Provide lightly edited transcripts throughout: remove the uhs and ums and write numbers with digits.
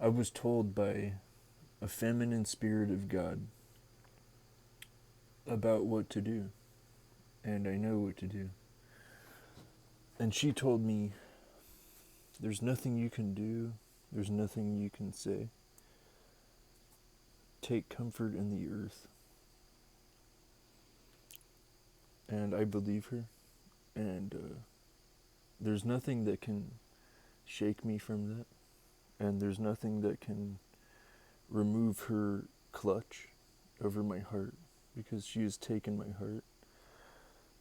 I was told by a feminine spirit of God about what to do, and I know what to do. And she told me, there's nothing you can do, there's nothing you can say. Take comfort in the earth. And I believe her, and there's nothing that can shake me from that, and there's nothing that can remove her clutch over my heart, because she has taken my heart,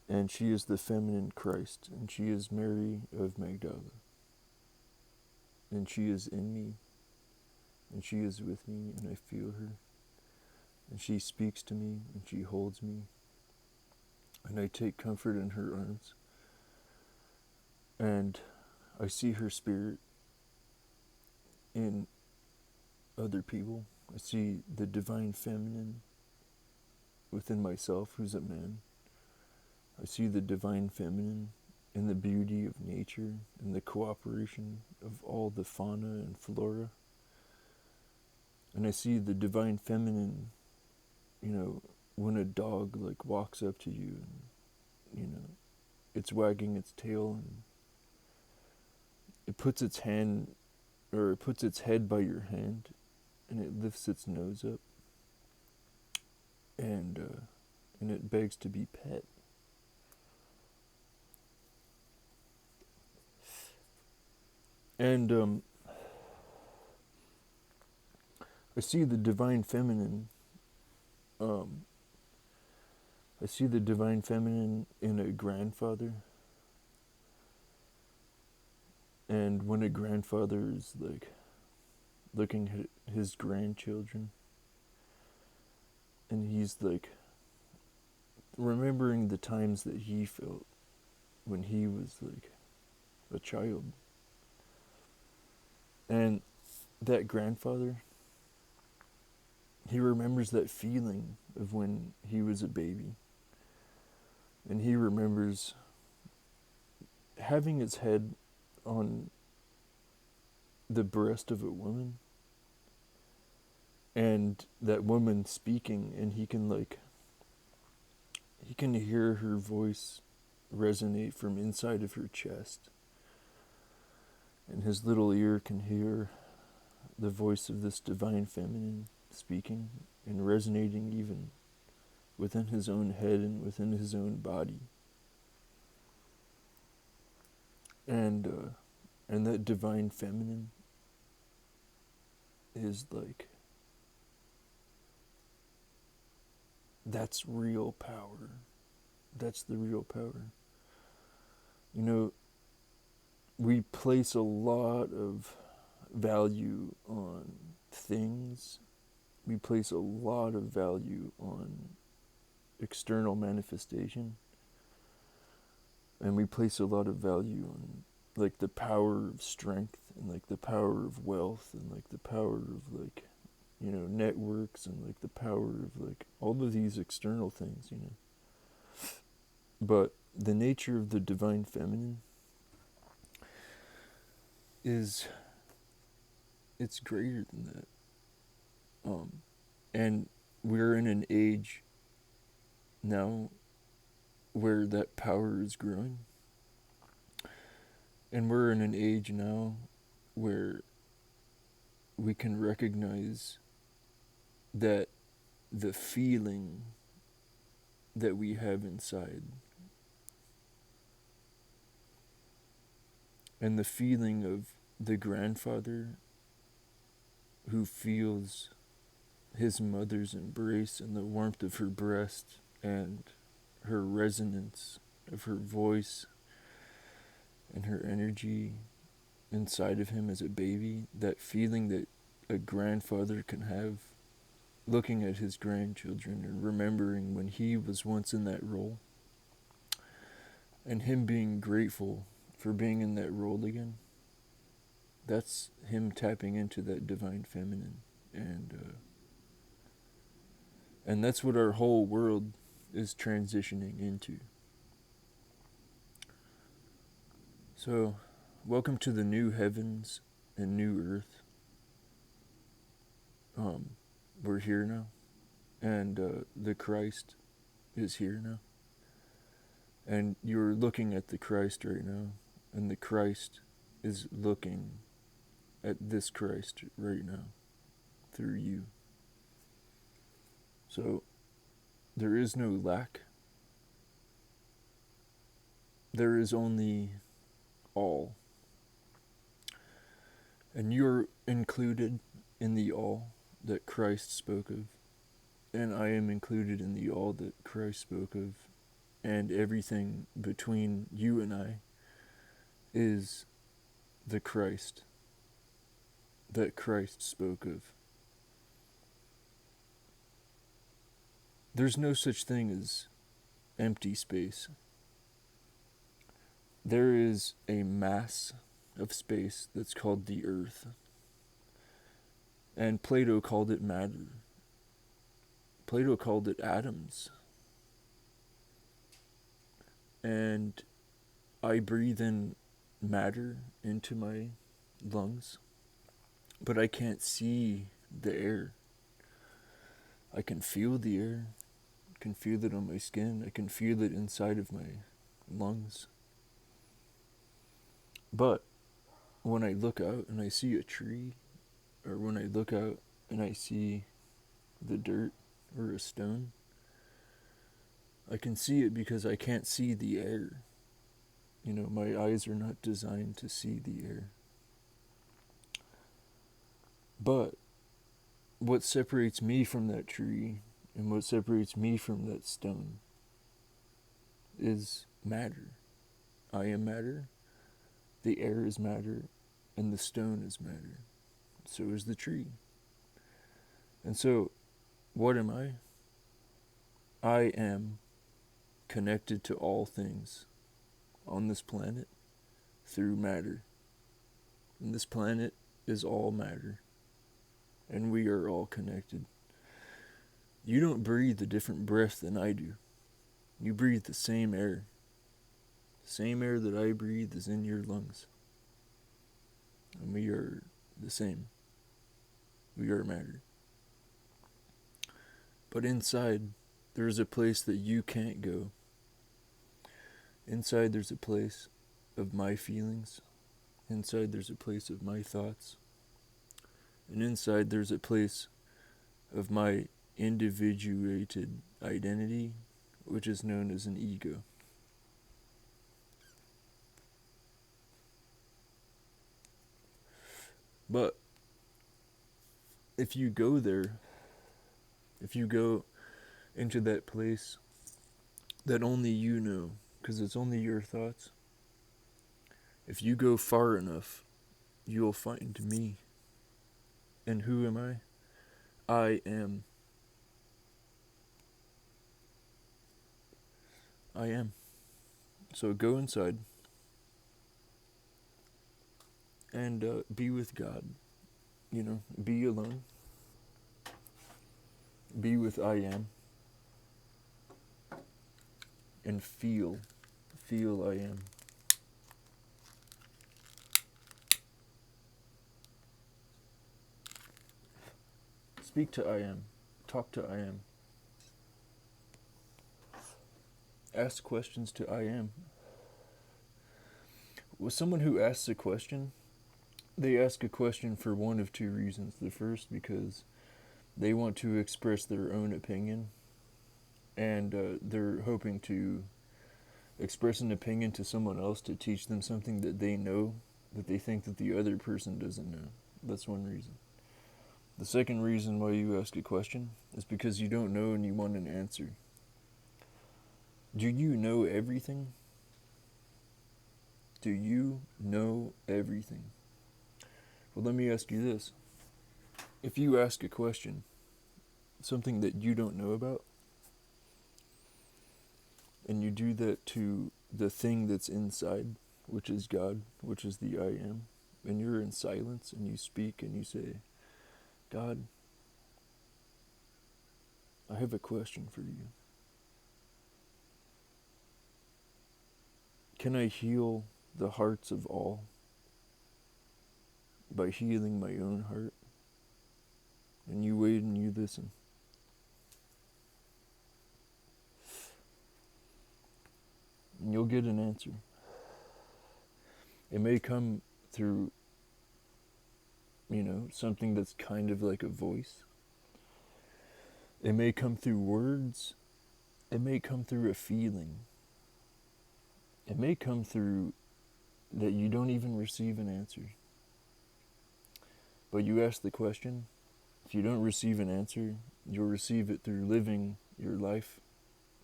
and she is the feminine Christ, and she is Mary of Magdala, and she is in me, and she is with me, and I feel her, and she speaks to me, and she holds me, and I take comfort in her arms, and I see her spirit in other people. I see the divine feminine within myself, who's a man. I see the divine feminine in the beauty of nature and the cooperation of all the fauna and flora. And I see the divine feminine, when a dog walks up to you and, it's wagging its tail and it puts its head by your hand and it lifts its nose up and it begs to be pet. And I see the divine feminine. I see the divine feminine in a grandfather. And when a grandfather is looking at his grandchildren, and he's remembering the times that he felt when he was a child. And that grandfather, he remembers that feeling of when he was a baby. And he remembers having his head on the breast of a woman, and that woman speaking, and he can hear her voice resonate from inside of her chest, and his little ear can hear the voice of this divine feminine speaking and resonating even within his own head and within his own body. And that divine feminine is that's real power. That's the real power. We place a lot of value on things. We place a lot of value on external manifestation. And we place a lot of value on the power of strength and the power of wealth and the power of networks and the power of all of these external things. But the nature of the divine feminine it's greater than that. And we're in an age now where that power is growing. And we're in an age now where we can recognize that the feeling that we have inside and the feeling of the grandfather who feels his mother's embrace and the warmth of her breast and her resonance of her voice and her energy inside of him as a baby, that feeling that a grandfather can have looking at his grandchildren and remembering when he was once in that role, and him being grateful for being in that role again. That's him tapping into that divine feminine, and that's what our whole world is transitioning into. So, welcome to the new heavens and new earth. we're here now, and the Christ is here now. And you're looking at the Christ right now, and the Christ is looking at this Christ right now through you. So there is no lack. There is only all. And you're included in the all that Christ spoke of. And I am included in the all that Christ spoke of. And everything between you and I is the Christ that Christ spoke of. There's no such thing as empty space. There is a mass of space that's called the earth. And Plato called it matter. Plato called it atoms. And I breathe in matter into my lungs, but I can't see the air. I can feel the air. I can feel it on my skin. I can feel it inside of my lungs. But when I look out and I see a tree, or when I look out and I see the dirt or a stone, I can see it because I can't see the air. You know, my eyes are not designed to see the air. But what separates me from that tree and what separates me from that stone is matter. I am matter, the air is matter, and the stone is matter. So is the tree. And so, what am I? I am connected to all things on this planet through matter. And this planet is all matter. And we are all connected. You don't breathe a different breath than I do. You breathe the same air. The same air that I breathe is in your lungs. And we are the same. We are matter. But inside, there is a place that you can't go. Inside, there's a place of my feelings. Inside, there's a place of my thoughts. And inside, there's a place of my individuated identity, which is known as an ego. But if you go there, if you go into that place that only you know, because it's only your thoughts, if you go far enough, you'll find me. And who am I? I am. I am. So go inside and be with God. You know, be alone. Be with I am. And feel I am. Speak to I am. Talk to I am. Ask questions to I am. With someone who asks a question, they ask a question for one of two reasons. The first, because they want to express their own opinion, and they're hoping to express an opinion to someone else to teach them something that they know, that they think that the other person doesn't know. That's one reason. The second reason why you ask a question is because you don't know and you want an answer. Do you know everything? Do you know everything? Well, let me ask you this. If you ask a question, something that you don't know about, and you do that to the thing that's inside, which is God, which is the I am, and you're in silence and you speak and you say, God, I have a question for you. Can I heal the hearts of all by healing my own heart? and you wait and you listen. And you'll get an answer. It may come through, something that's kind of like a voice. It may come through words. It may come through a feeling. It may come through that you don't even receive an answer. But you ask the question. If you don't receive an answer, you'll receive it through living your life,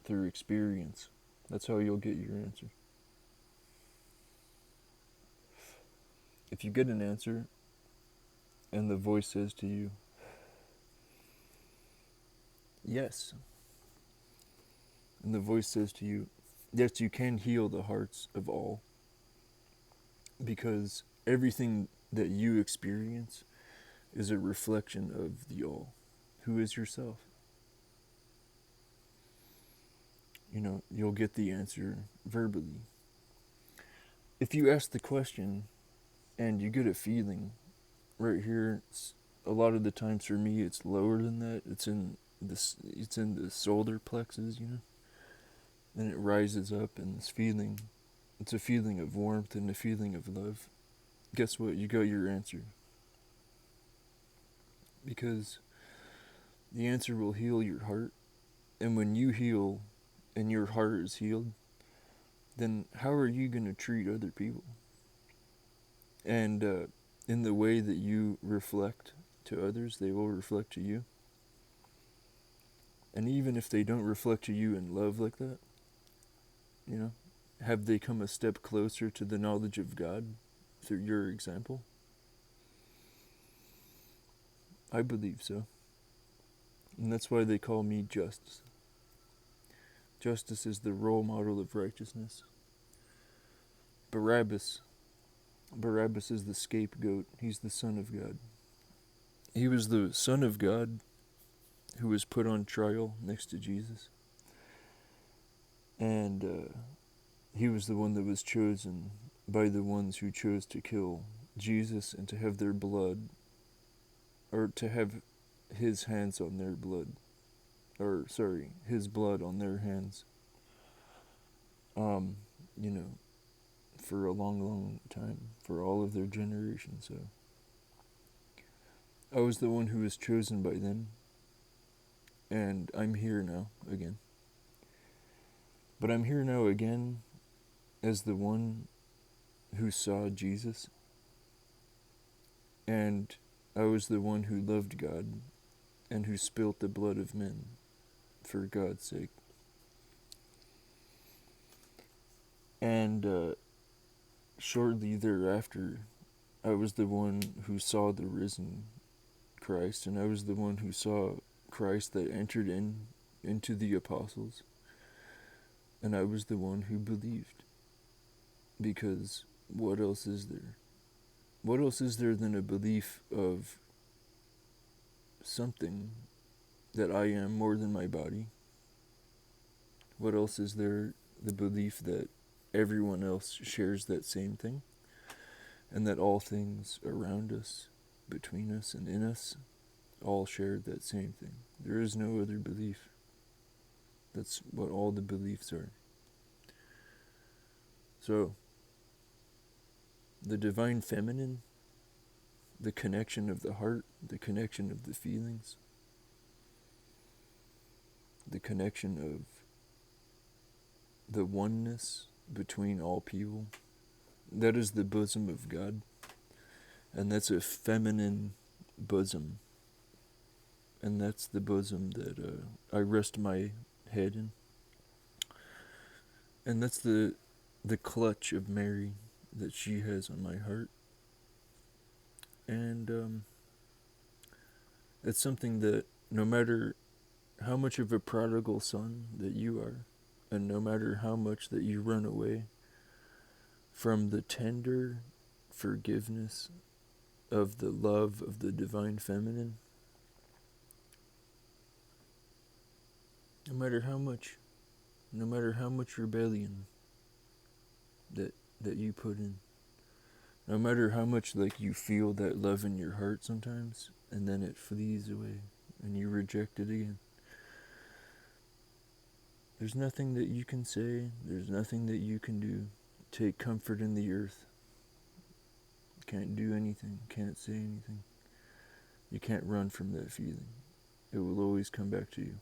through experience. That's how you'll get your answer. If you get an answer, and the voice says to you, yes. And the voice says to you, yes, you can heal the hearts of all. Because everything that you experience is a reflection of the all, who is yourself. You'll get the answer verbally. If you ask the question and you get a feeling, right here, a lot of the times for me it's lower than that. It's in the solar plexus, and it rises up, and it's a feeling of warmth and a feeling of love. Guess what? You got your answer. Because the answer will heal your heart. And when you heal and your heart is healed, then how are you going to treat other people? And in the way that you reflect to others, they will reflect to you. And even if they don't reflect to you in love like that, have they come a step closer to the knowledge of God through your example? I believe so. And that's why they call me Justice. Justice is the role model of righteousness. Barabbas is the scapegoat. He's the Son of God. He was the Son of God who was put on trial next to Jesus. And he was the one that was chosen by the ones who chose to kill Jesus and to have their blood, or to have his hands on their blood. His blood on their hands. For a long, long time, for all of their generations. So I was the one who was chosen by them, and I'm here now again. But I'm here now again as the one who saw Jesus, and I was the one who loved God and who spilt the blood of men for God's sake. And shortly thereafter, I was the one who saw the risen Christ, and I was the one who saw Christ that entered into the apostles, and I was the one who believed. Because what else is there? What else is there than a belief of something that I am more than my body? What else is there? The belief that everyone else shares that same thing, and that all things around us, between us and in us, all share that same thing. There is no other belief. That's what all the beliefs are. So, the divine feminine, the connection of the heart, the connection of the feelings, the connection of the oneness between all people, that is the bosom of God, and that's a feminine bosom, and that's the bosom that I rest my head in, and that's the clutch of Mary that she has on my heart. And it's something that no matter how much of a prodigal son that you are, and no matter how much that you run away from the tender forgiveness of the love of the divine feminine, no matter how much rebellion that you put in, No matter how much like you feel that love in your heart sometimes, and then it flees away, and you reject it again. There's nothing that you can say, there's nothing that you can do. Take comfort in the earth. Can't do anything, can't say anything. You can't run from that feeling. It will always come back to you.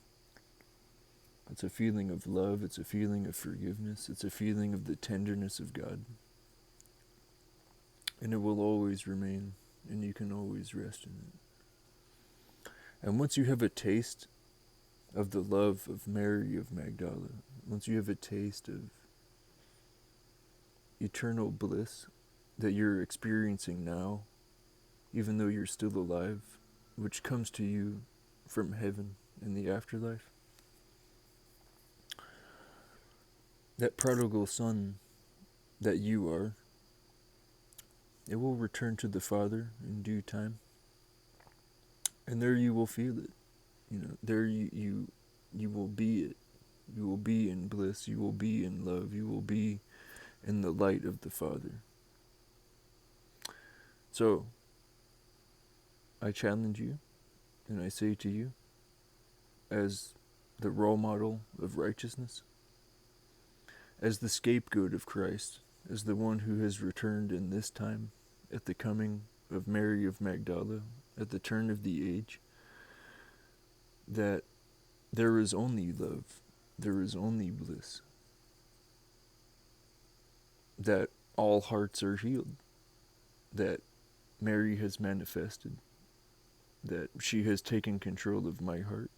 It's a feeling of love, it's a feeling of forgiveness, it's a feeling of the tenderness of God. And it will always remain, and you can always rest in it. And once you have a taste of the love of Mary of Magdala, once you have a taste of eternal bliss that you're experiencing now, even though you're still alive, which comes to you from heaven in the afterlife, that prodigal son that you are, it will return to the Father in due time. And there you will feel it. There you will be it. You will be in bliss. You will be in love. You will be in the light of the Father. So, I challenge you, and I say to you, as the role model of righteousness, as the scapegoat of Christ, as the one who has returned in this time, at the coming of Mary of Magdala, at the turn of the age, that there is only love, there is only bliss, that all hearts are healed, that Mary has manifested, that she has taken control of my heart,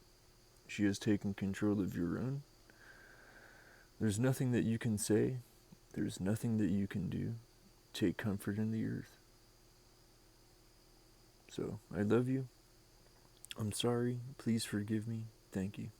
she has taken control of your own. There's nothing that you can say, there's nothing that you can do. Take comfort in the earth. So, I love you. I'm sorry. Please forgive me. Thank you.